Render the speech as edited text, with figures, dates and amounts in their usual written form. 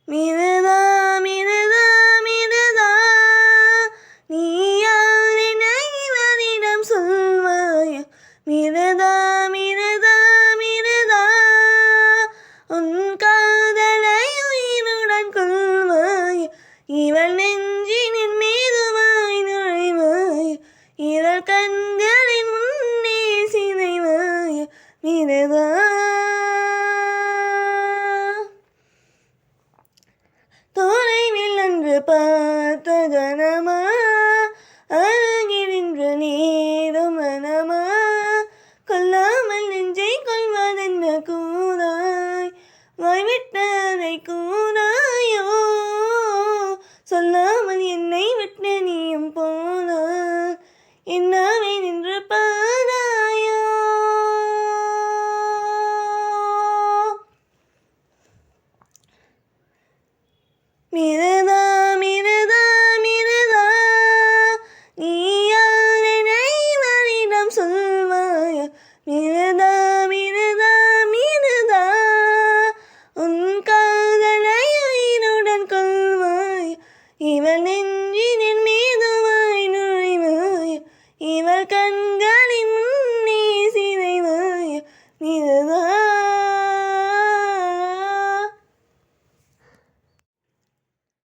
மிருதா மிருதா மிருதா நீ யார் என இவரிடம் சொல்வாயா மிருதா மிருதா மிருதா உன் காதலை உயிருடன் கொள்வாயா இவள் நெஞ்சினின் மீதுவாய் நுழைவாயா இவள் கண்களின் முன்னே சிதைவாயா மிருதா தொலைவில் அன்று பார்த்த கணமா அருகில் இன்று நேரும் மனமா கொல்லாமல் நெஞ்சை கொள்வதென்ன கூறாய் வாய்விட்டு அதை கூறாயோ சொல்லாமல் என்னை விட்டு நீயும் போனாய் என்னாவே நின்று பாராயோ மிருதா